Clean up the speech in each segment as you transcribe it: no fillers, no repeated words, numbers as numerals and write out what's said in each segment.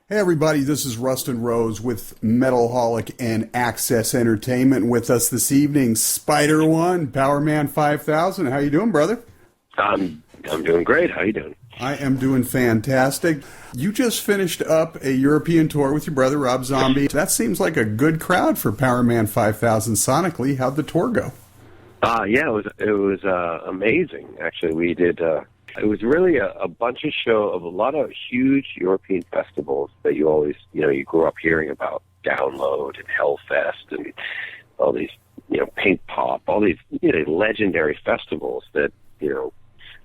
Hey everybody, this is Rustin Rose with Metalholic and Access Entertainment. With us this evening, Spider One, Powerman 5000. How you doing, brother? I'm doing great. How you doing? I am doing fantastic. You just finished up a European tour with your brother, Rob Zombie. That seems like a good crowd for Powerman 5000 sonically. How'd the tour go? Yeah, it was amazing. Actually, we did. It was really a bunch of a lot of huge European festivals that you always, you grew up hearing about, Download and Hellfest and all these, Pink Pop, all these legendary festivals that are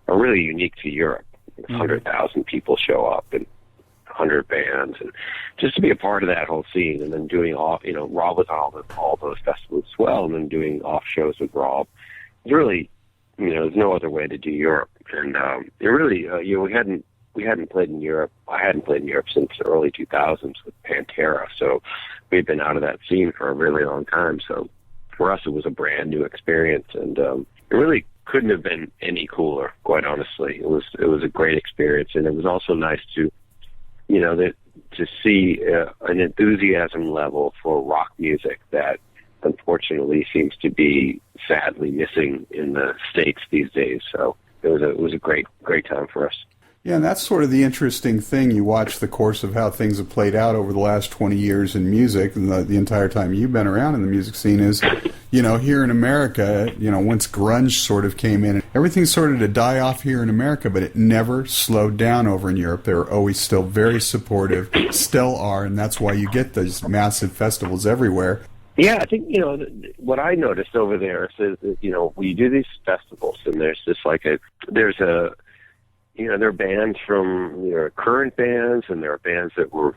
really unique to Europe. 100,000 people show up and 100 bands, and just to be a part of that whole scene, and then doing off, Rob was on all those festivals as well, and then doing off shows with Rob. It's really, there's no other way to do Europe, and it really, we hadn't played in Europe. I hadn't played in Europe since the early 2000s with Pantera, so we'd been out of that scene for a really long time. So for us, it was a brand new experience, and it really couldn't have been any cooler, quite honestly. It was a great experience, and it was also nice to to see an enthusiasm level for rock music that unfortunately seems to be sadly missing in the States these days. So it was a great time for us. Yeah, and that's sort of the interesting thing. You watch the course of how things have played out over the last 20 years in music, and the entire time you've been around in the music scene is, here in America, once grunge sort of came in, everything started to die off here in America, but it never slowed down over in Europe. They were always still very supportive, still are, and that's why you get these massive festivals everywhere. Yeah, I think, what I noticed over there is that, we do these festivals, and there's just there are bands from current bands, and there are bands that were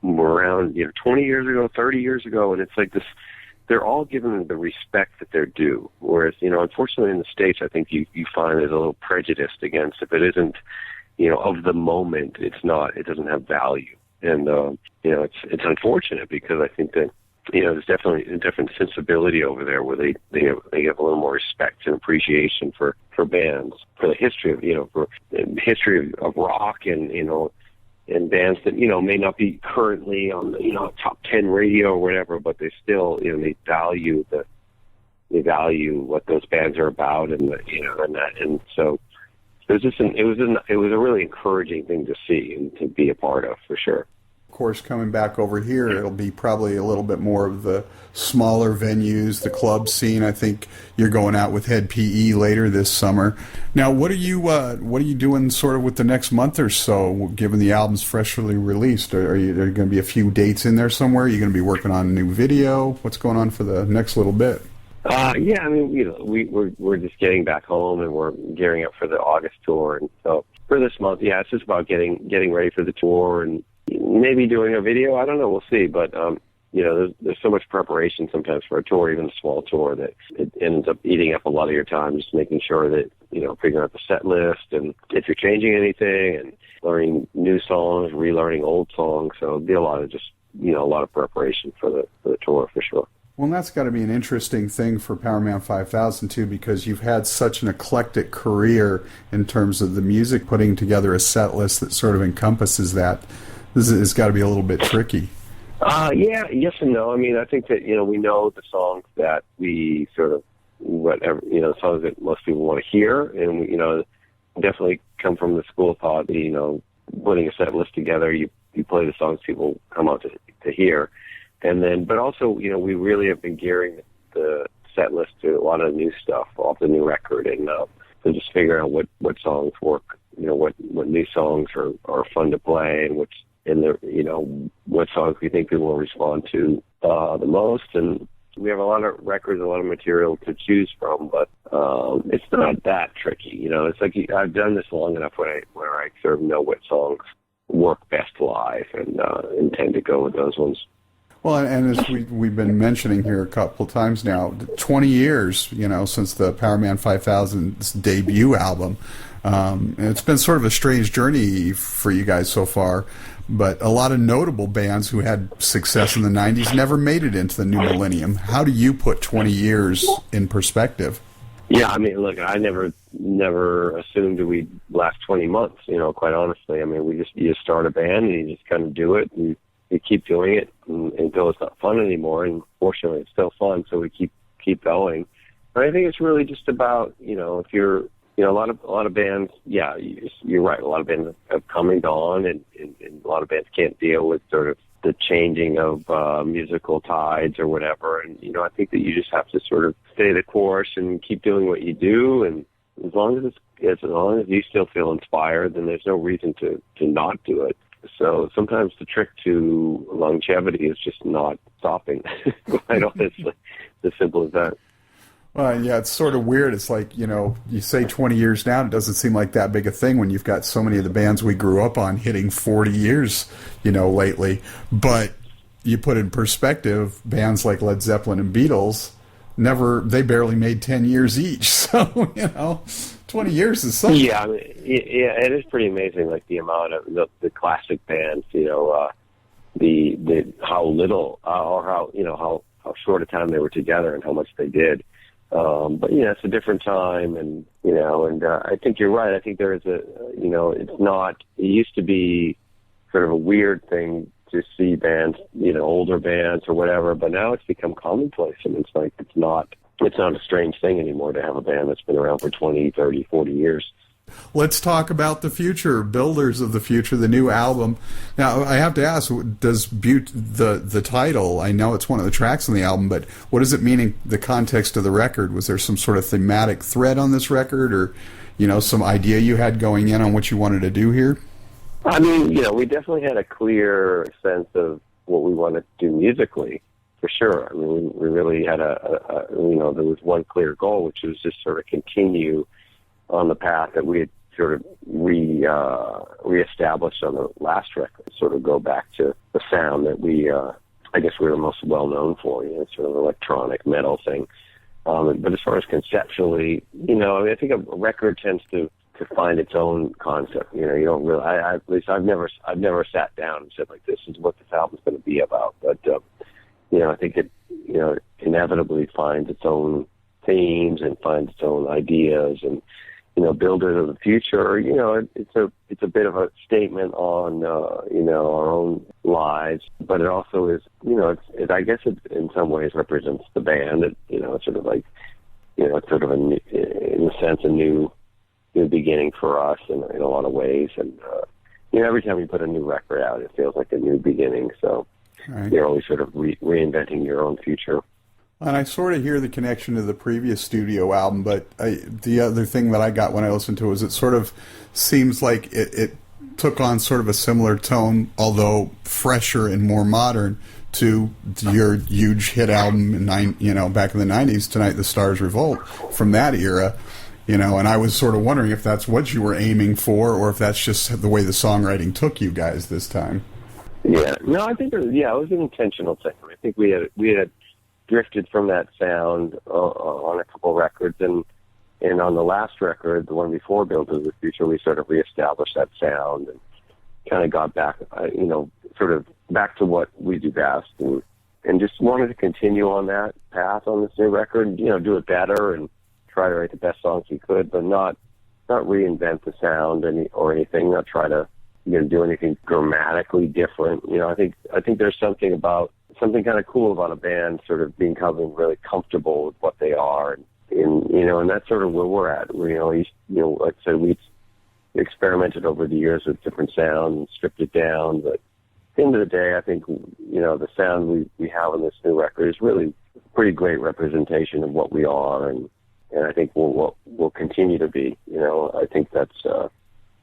around 20 years ago, 30 years ago, and it's like this. They're all given the respect that they're due. Whereas unfortunately in the States, I think you find there's a little prejudice against if it isn't of the moment. It doesn't have value, and it's unfortunate because I think that there's definitely a different sensibility over there where they have a little more respect and appreciation for bands, for the history of rock, and bands that may not be currently on the top 10 radio or whatever, but they still they value what those bands are about, and so it was a really encouraging thing to see and to be a part of, for sure. Of course, coming back over here, it'll be probably a little bit more of the smaller venues, the club scene. I think you're going out with Head PE later this summer. Now, what are you doing sort of with the next month or so, given the album's freshly released? Are there going to be a few dates in there somewhere? Are you going to be working on a new video? What's going on for the next little bit? Yeah, I mean, we're just getting back home, and we're gearing up for the August tour, and so for this month, yeah, it's just about getting ready for the tour and maybe doing a video. I don't know. We'll see. But, there's so much preparation sometimes for a tour, even a small tour, that it ends up eating up a lot of your time, just making sure that, figuring out the set list and if you're changing anything and learning new songs, relearning old songs. So it'll be a lot of preparation for the tour, for sure. Well, and that's got to be an interesting thing for Powerman 5000, too, because you've had such an eclectic career in terms of the music, putting together a set list that sort of encompasses that. This has got to be a little bit tricky. Yeah, yes and no. I mean, I think that, we know the songs that we sort of, the songs that most people want to hear, and we, definitely come from the school of thought that, putting a set list together, you play the songs people come out to hear. And then, but also, we really have been gearing the set list to a lot of new stuff off the new record, and so just figuring out what songs work, what new songs are fun to play, and what songs we think people will respond to the most. And we have a lot of records, a lot of material to choose from, but it's not that tricky. It's like I've done this long enough where I sort of know what songs work best live, and intend to go with those ones. Well, and as we've been mentioning here a couple times now, 20 years, since the Powerman 5000's debut album. It's been sort of a strange journey for you guys so far, but a lot of notable bands who had success in the 90s never made it into the new millennium. How do you put 20 years in perspective? Yeah, I mean, look, I never assumed we'd last 20 months, quite honestly. I mean, you just start a band and you just kind of do it, and you keep doing it until it's not fun anymore. And fortunately, it's still fun, so we keep going. But I think it's really just about, if you're, a lot of bands, yeah, you're right. A lot of bands have come and gone, and a lot of bands can't deal with sort of the changing of musical tides or whatever. And, I think that you just have to sort of stay the course and keep doing what you do. And as long as you still feel inspired, then there's no reason to not do it. So sometimes the trick to longevity is just not stopping, quite honestly. It's as simple as that. Well, yeah, it's sort of weird. It's like, you say 20 years now, it doesn't seem like that big a thing when you've got so many of the bands we grew up on hitting 40 years, lately. But you put in perspective, bands like Led Zeppelin and Beatles, they barely made 10 years each. So, 20 years is something. Yeah, I mean, yeah, it is pretty amazing, like the amount of the classic bands, the how little or how short a time they were together and how much they did. But it's a different time, and I think you're right. I think there is it's not. It used to be sort of a weird thing to see bands, older bands or whatever, but now it's become commonplace, and it's like it's not a strange thing anymore to have a band that's been around for 20, 30, 40 years. Let's talk about the future, Builders of the Future, the new album. Now, I have to ask, does the title, I know it's one of the tracks on the album, but what does it mean in the context of the record? Was there some sort of thematic thread on this record, or, some idea you had going in on what you wanted to do here? I mean, we definitely had a clear sense of what we wanted to do musically, for sure. I mean, we really had there was one clear goal, which was just sort of continue on the path that we had sort of reestablished on the last record, sort of go back to the sound that I guess we were most well known for, sort of electronic metal thing. But as far as conceptually, I think a record tends to find its own concept. You don't really, at least I've never sat down and said, like, this is what this album's going to be about. But, I think it, inevitably finds its own themes and finds its own ideas, and, Builders of the Future, it's a bit of a statement on, our own lives, but it also is, I guess it in some ways represents the band. It's sort of like, it's sort of in a sense, a new beginning for us in a lot of ways. And, every time you put a new record out, it feels like a new beginning. So right. You're always sort of reinventing your own future. And I sort of hear the connection to the previous studio album, but the other thing that I got when I listened to it was it sort of seems like it took on sort of a similar tone, although fresher and more modern, to your huge hit album in back in the 90s, Tonight the Stars Revolt, from that era. And I was sort of wondering if that's what you were aiming for, or if that's just the way the songwriting took you guys this time. Yeah, no, I think it was an intentional thing. I think we had drifted from that sound on a couple records, and on the last record, the one before Builders of the Future, we sort of reestablished that sound and kind of got back, sort of back to what we do best, and just wanted to continue on that path on this new record, do it better and try to write the best songs we could, but not reinvent the sound or anything, not try to do anything grammatically different. I think there's something kind of cool about a band sort of becoming really comfortable with what they are, and that's sort of where we're at. Like I said, we experimented over the years with different sounds and stripped it down, but at the end of the day, I think the sound we have on this new record is really a pretty great representation of what we are, and I think we'll continue to be. I think that's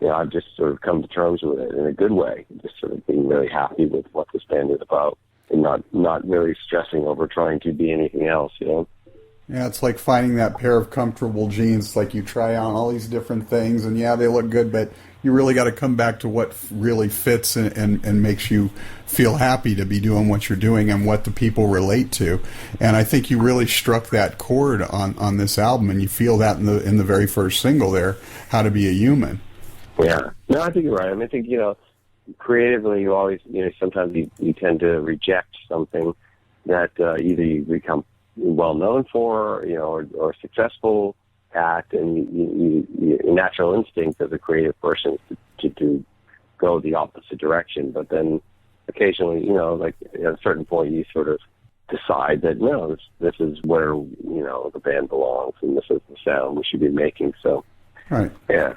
I've just sort of come to terms with it in a good way, just sort of being really happy with what this band is about, and not really stressing over trying to be anything else, Yeah, it's like finding that pair of comfortable jeans. It's like you try on all these different things, and yeah, they look good, but you really got to come back to what really fits and makes you feel happy to be doing what you're doing and what the people relate to. And I think you really struck that chord on this album, and you feel that in the very first single there, How to Be a Human. Yeah. No, I think you're right. I mean, I think, creatively you always, sometimes you tend to reject something that either you become well known for, or successful, act, and your natural instinct as a creative person is to go the opposite direction. But then occasionally, like at a certain point, you sort of decide that no, this is where the band belongs, and this is the sound we should be making. So, right, yeah,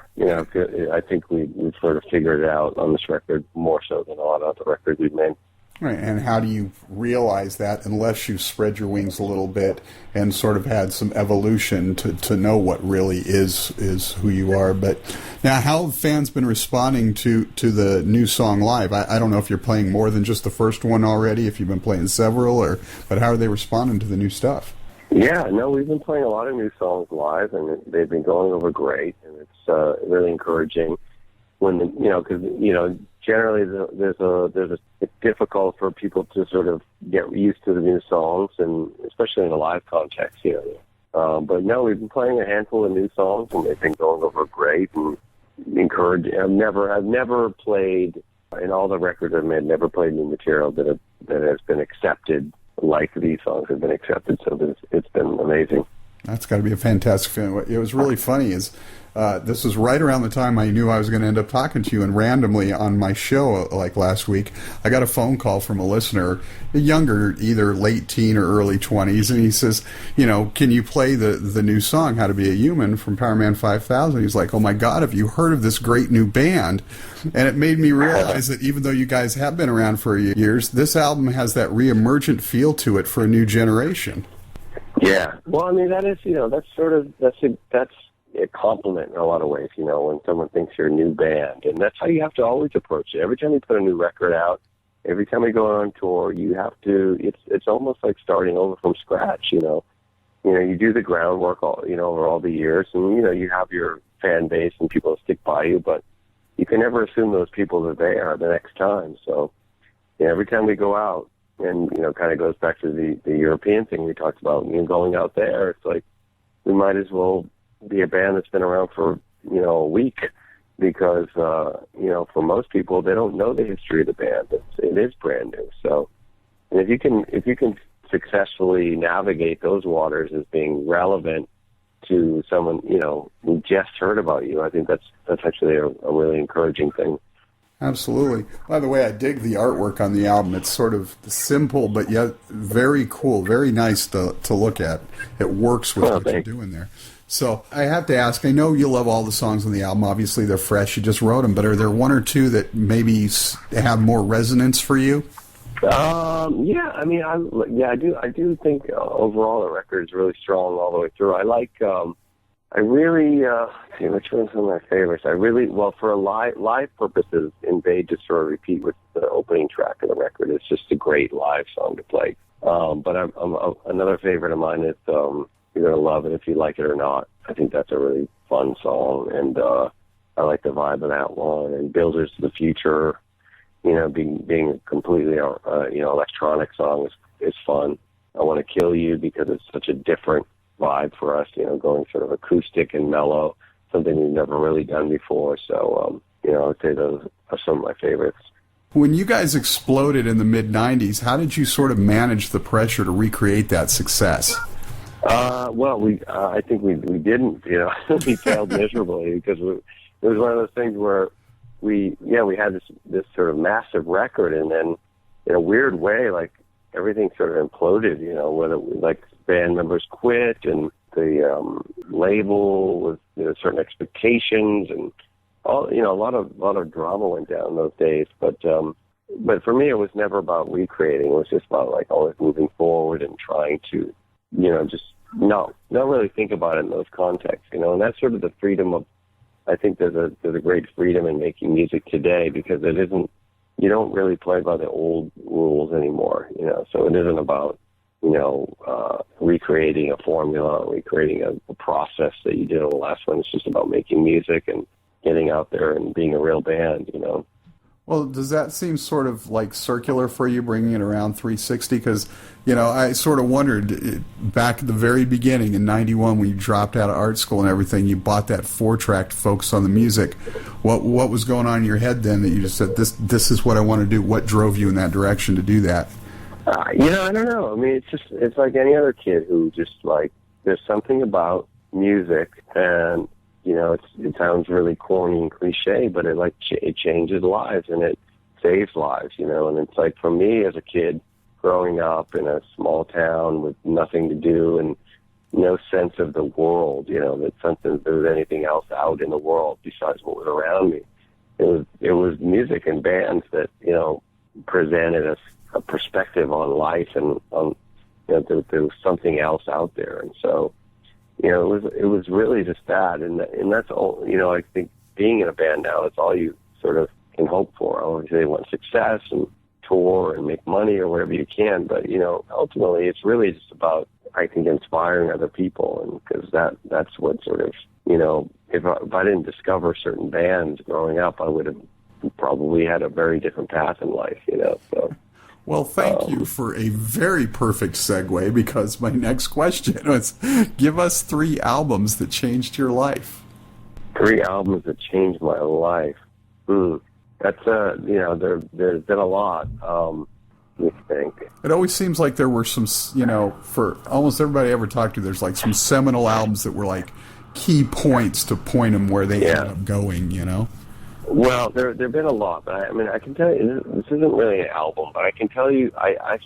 I think we've sort of figured it out on this record more so than a lot of the records we've made. Right, and how do you realize that unless you spread your wings a little bit and sort of had some evolution to know what really is who you are? But now, how have fans been responding to the new song live? I don't know if you're playing more than just the first one already, if you've been playing several, but how are they responding to the new stuff? Yeah, no, we've been playing a lot of new songs live, and they've been going over great, and it's really encouraging. When because generally it's difficult for people to sort of get used to the new songs, and especially in a live context, But no, we've been playing a handful of new songs, and they've been going over great and encouraging. I've never played in all the records I've made. Never played new material that has been accepted like these songs have been accepted. So it's been amazing. That's got to be a fantastic feeling. It was really funny this was right around the time I knew I was going to end up talking to you, and randomly on my show, like last week, I got a phone call from a listener, younger, either late teen or early 20s, and he says, can you play the new song, How to Be a Human, from Powerman 5000? He's like, oh my God, have you heard of this great new band? And it made me realize that even though you guys have been around for years, this album has that re-emergent feel to it for a new generation. Yeah. Well, I mean, that is, that's a compliment in a lot of ways, when someone thinks you're a new band. And that's how you have to always approach it. Every time you put a new record out, every time we go on tour, you have to, it's almost like starting over from scratch, you do the groundwork over all the years, and, you have your fan base and people that stick by you, but you can never assume those people are there the next time. So every time we go out, and, kind of goes back to the European thing we talked about, going out there, it's like we might as well be a band that's been around for, a week, because, for most people, they don't know the history of the band. It is brand new. So, and if you can successfully navigate those waters as being relevant to someone, who just heard about you, I think that's actually a really encouraging thing. Absolutely. By the way, I dig the artwork on the album. It's sort of simple, but yet very cool, very nice to look at. It works with what you're doing there. So I have to ask, I know you love all the songs on the album. Obviously, they're fresh. You just wrote them. But are there one or two that maybe have more resonance for you? Yeah, I mean, I do think overall the record is really strong all the way through. I really, which one's one of my favorites? For live purposes, Invade to Sort of Repeat with the opening track of the record. It's just a great live song to play. But another favorite of mine is You're Gonna Love It If You Like It or Not. I think that's a really fun song, and I like the vibe of that one. And Builders to the Future, being a completely electronic song is fun. I Want to Kill You because it's such a different vibe for us, going sort of acoustic and mellow, something we've never really done before. So, I would say those are some of my favorites. When you guys exploded in the mid-'90s, how did you sort of manage the pressure to recreate that success? I think we didn't, we failed miserably because it was one of those things where we had this sort of massive record, and then in a weird way, like everything sort of imploded, whether band members quit, and the label with certain expectations, and all a lot of drama went down those days. But for me, it was never about recreating. It was just about like always moving forward and trying to just not really think about it in those contexts. And that's sort of the freedom of. I think there's a great freedom in making music today, because it isn't. You don't really play by the old rules anymore. So it isn't about recreating a formula, or recreating a process that you did on the last one. It's just about making music and getting out there and being a real band, Well, does that seem sort of like circular for you, bringing it around 360? Because, I sort of wondered, back at the very beginning in 91, when you dropped out of art school and everything, you bought that 4-track to focus on the music. What was going on in your head then that you just said, this is what I want to do? What drove you in that direction to do that? I don't know. I mean, it's like any other kid who just there's something about music, and it sounds really corny and cliche, but it changes lives and it saves lives, and it's like for me as a kid growing up in a small town with nothing to do and no sense of the world, that there was anything else out in the world besides what was around me. It was music and bands that, presented us a perspective on life and on, there was something else out there. And so, it was really just that. And that's all, I think being in a band now, it's all you sort of can hope for. Obviously they want success and tour and make money or whatever you can. But, ultimately it's really just about, I think, inspiring other people. And because that's what sort of, if I didn't discover certain bands growing up, I would have probably had a very different path in life, so. Well, thank you for a very perfect segue, because my next question was, give us 3 albums that changed your life. 3 albums that changed my life. That's, there's been a lot, you think. It always seems like there were some, for almost everybody I ever talked to, there's like some seminal albums that were like key points to point them where they ended up going, Well, there have been a lot, but I can tell you, this isn't really an album, but I can tell you, I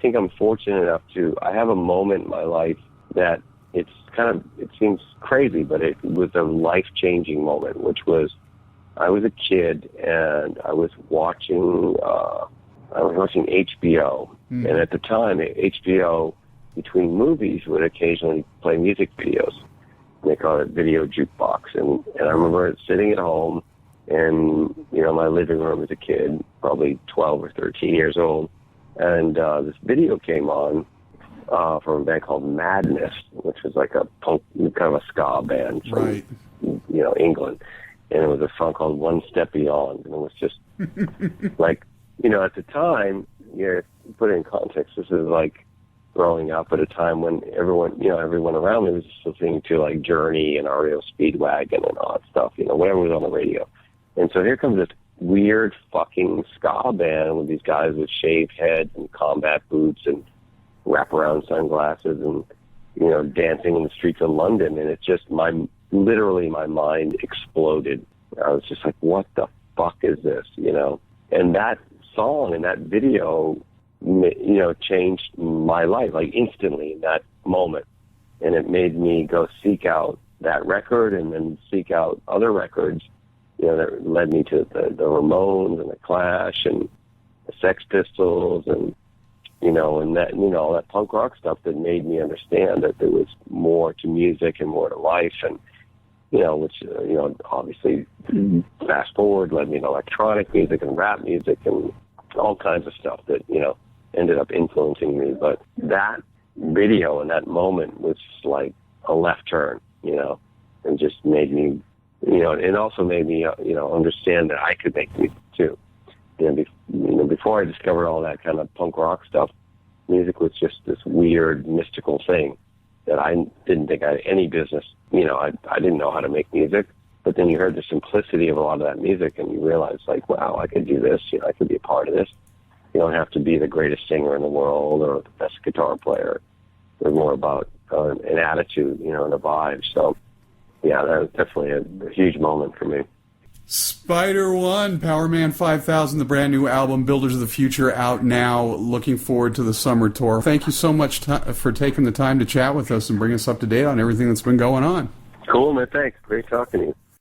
think I'm fortunate enough I have a moment in my life that it seems crazy, but it was a life-changing moment, which was, I was a kid and I was watching HBO, and at the time, HBO, between movies, would occasionally play music videos. They call it video jukebox, and I remember sitting at home, in my living room as a kid, probably 12 or 13 years old, and this video came on from a band called Madness, which was like a punk, kind of a ska band from England, and it was a song called One Step Beyond, and it was just like, at the time, put it in context, this is like growing up at a time when everyone around me was just listening to like Journey and REO Speedwagon and all that stuff, whatever was on the radio. And so here comes this weird fucking ska band with these guys with shaved heads and combat boots and wraparound sunglasses and, dancing in the streets of London. And it's just literally my mind exploded. I was just like, what the fuck is this, And that song and that video, changed my life, like instantly in that moment. And it made me go seek out that record and then seek out other records, that led me to the Ramones and the Clash and the Sex Pistols and, and that punk rock stuff that made me understand that there was more to music and more to life. And, which, obviously fast forward led me to electronic music and rap music and all kinds of stuff that, ended up influencing me. But that video and that moment was just like a left turn, and just made me, it also made me, understand that I could make music too. Before I discovered all that kind of punk rock stuff, music was just this weird, mystical thing that I didn't think I had any business. I didn't know how to make music, but then you heard the simplicity of a lot of that music and you realize, like, wow, I could do this. I could be a part of this. You don't have to be the greatest singer in the world or the best guitar player. It's more about an attitude, and a vibe. So, yeah, that was definitely a huge moment for me. Spider One, Powerman 5000, the brand new album, Builders of the Future, out now. Looking forward to the summer tour. Thank you so much for taking the time to chat with us and bring us up to date on everything that's been going on. Cool, man. Thanks. Great talking to you.